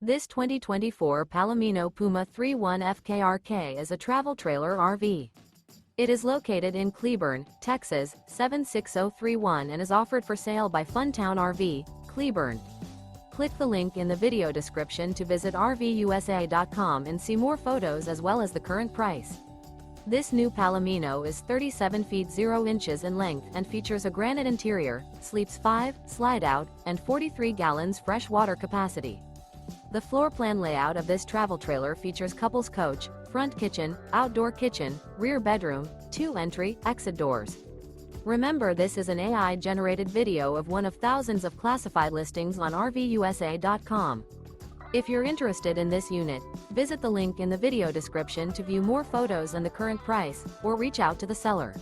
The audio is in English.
This 2024 Palomino Puma 31 FKRK is a travel trailer RV. It is located in Cleburne, Texas, 76031 and is offered for sale by Funtown RV, Cleburne. Click the link in the video description to visit RVUSA.com and see more photos as well as the current price. This new Palomino is 37 feet 0 inches in length and features a granite interior, sleeps 5, slide-out, and 43 gallons fresh water capacity. The floor plan layout of this travel trailer features couples coach, front kitchen, outdoor kitchen, rear bedroom, 2 entry/exit doors. Remember, this is an AI-generated video of one of thousands of classified listings on RVUSA.com. If you're interested in this unit, visit the link in the video description to view more photos and the current price, or reach out to the seller.